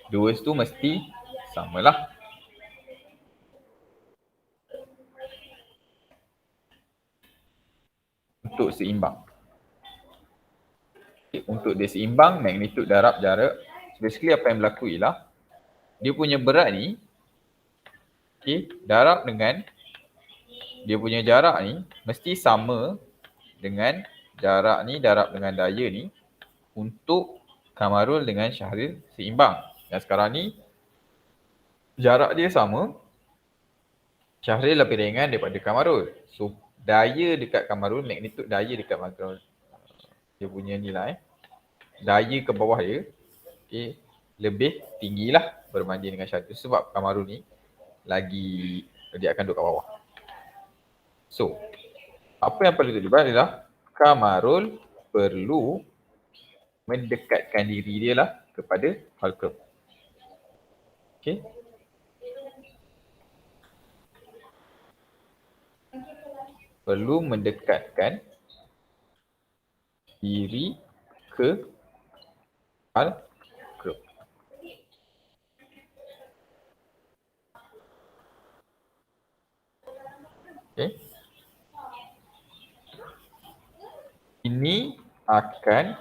dua tu mesti samalah. Untuk seimbang. Okay, untuk dia seimbang, magnitude darab jarak. Basically apa yang berlaku ialah dia punya berat ni, okay, darab dengan dia punya jarak ni mesti sama dengan jarak ni darab dengan daya ni untuk Kamarul dengan Syahril seimbang. Dan sekarang ni jarak dia sama, Syahril lebih ringan daripada Kamarul. So daya dekat Kamarul, magnitude daya dekat Kamarul, dia punya nilai daya ke bawah dia, okay, lebih tinggilah berbanding dengan Syahril. Sebab Kamarul ni lagi, dia akan duduk kat bawah. So apa yang perlu dibuat adalah Kamarul perlu mendekatkan diri dia lah kepada fulcrum. Okay. Perlu mendekatkan diri ke fulcrum. Okay. Ini akan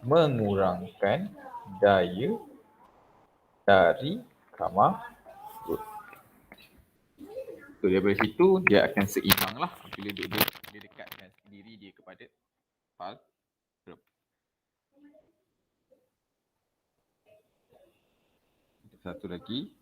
mengurangkan daya dari Kamarul. So daripada situ dia akan seimbang lah bila dia dekatkan diri dia kepada fulcrum. Satu lagi.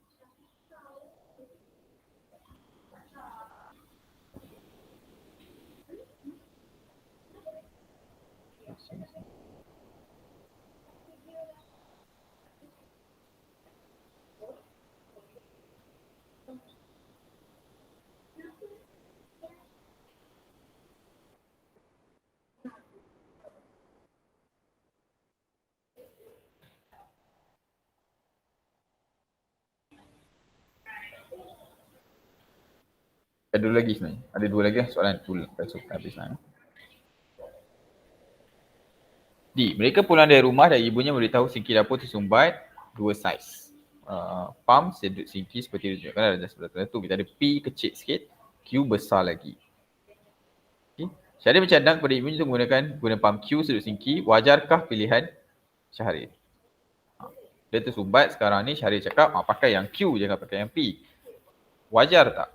Ada dua lagi sebenarnya. Ada dua lagi lah soalan tu besok habis lah. D. Mereka pulang dari rumah dan ibunya memberitahu sinki dapur tersumbat dua saiz. Pump sinki seperti ditunjukkan dalam sebelah tu. Kita ada P kecil sikit, Q besar lagi. Okay. Syahril bercadang kepada ibunya untuk guna pump Q sudut sinki. Wajarkah pilihan Syahril? Dia tersumbat sekarang ni, Syahril cakap pakai yang Q, jangan pakai yang P. Wajar tak?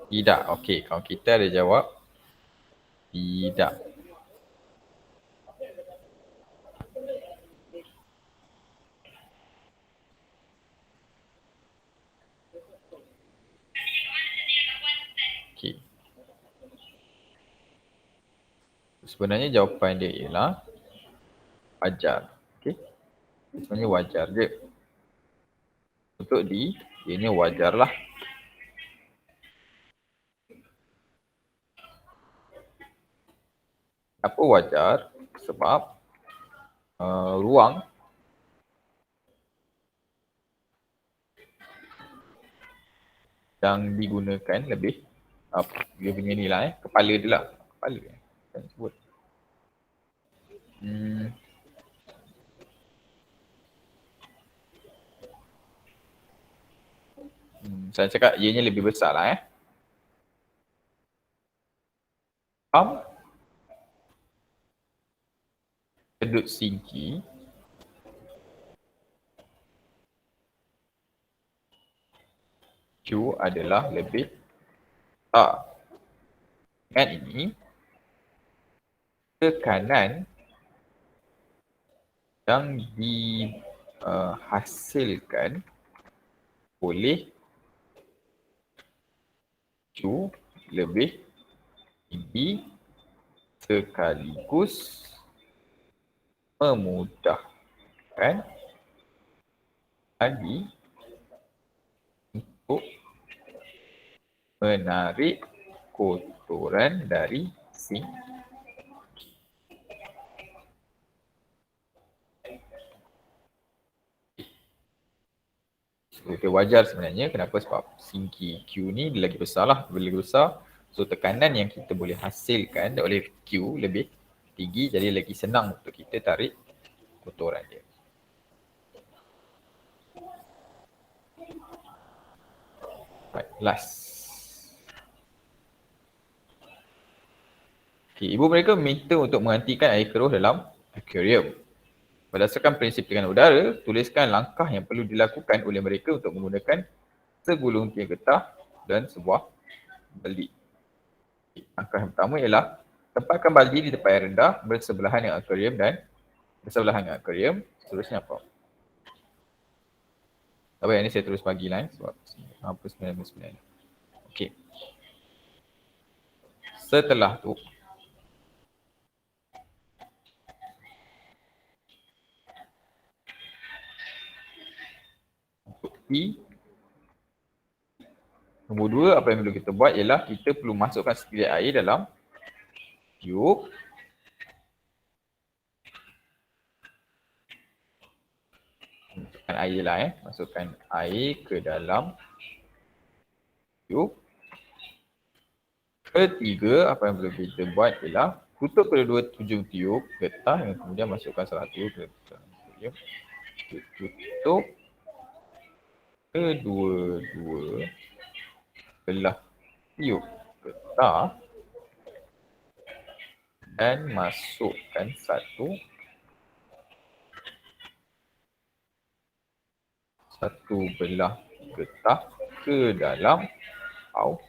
Tidak. Okey, kawan kita ada jawab tidak. Okey. Sebenarnya jawapan dia ialah wajar. Okey. Sebenarnya wajar je. Untuk ianya wajar lah. Apa wajar? Sebab ruang yang digunakan lebih dia punya ni lah kepala dia lah. Kepala kan sebut. Hmm, saya cakap ianya lebih besar lah Faham? Kedut singki Q adalah lebih besar. Dengan ini tekanan yang dihasilkan oleh Q lebih tinggi sekaligus memudahkan lagi untuk menarik kotoran dari sink. Itu wajar sebenarnya. Kenapa? Sebab sinki Q ni dia lagi besar lah. Bila lagi besar, so tekanan yang kita boleh hasilkan oleh Q lebih tinggi, jadi lagi senang untuk kita tarik kotoran dia. Right, last. Okay, ibu mereka meminta untuk menghentikan air keruh dalam akuarium. Berdasarkan prinsip tekanan udara, tuliskan langkah yang perlu dilakukan oleh mereka untuk menggunakan segulung tiang getah dan sebuah baldi. Langkah yang pertama ialah tempatkan baldi di tempat yang rendah bersebelahan dengan akuarium dan bersebelahan dengan akuarium. Seterusnya apa? Tapi yang ni saya terus bagi lah sebab apa 99. Okey. Setelah tu untuk P, nombor 2 apa yang perlu kita buat ialah kita perlu masukkan sedikit air dalam tiup. Masukkan air lah masukkan air ke dalam tiup. Ketiga, apa yang perlu kita buat ialah tutup kedua-dua ujung tiup getah dan kemudian masukkan salah tiup ke dalam tiup. Tutup kedua-dua belah tiup getah dan masukkan satu belah getah ke dalam akuarium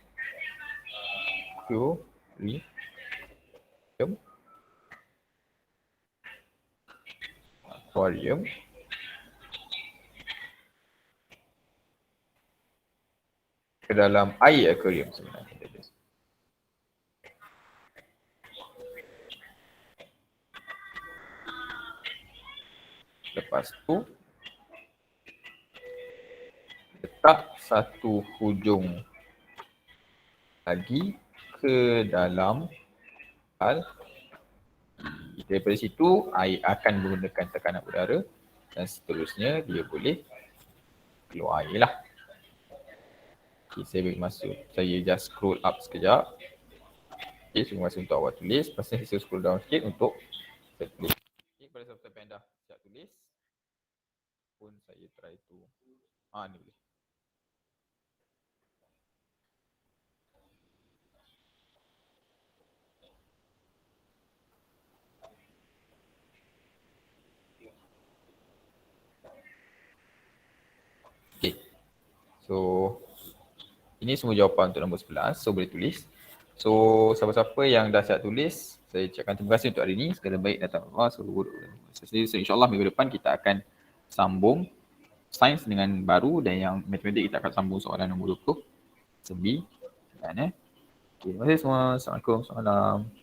ke dalam air akuarium sebenarnya. Lepas tu letak satu hujung lagi ke dalam hal. Daripada situ air akan menggunakan tekanan udara dan seterusnya dia boleh keluar air lah. Okay, saya bagi masuk. Saya just scroll up sekejap. Okay, terima kasih untuk awak tulis. Lepas ni saya scroll down sikit untuk saya tulis. Okay, pada Software Panda siap tulis. Pun saya try tu. Ni boleh. Okay. So Ini semua jawapan untuk nombor 11, so boleh tulis. So siapa-siapa yang dah siap tulis, saya ucapkan terima kasih untuk hari ini. Segala baik datang Allah, seluruh so, insyaAllah minggu depan kita akan sambung sains dengan baru, dan yang matematik kita akan sambung soalan nombor 20. Sebi. Okay, terima kasih semua. Assalamualaikum. Assalamualaikum.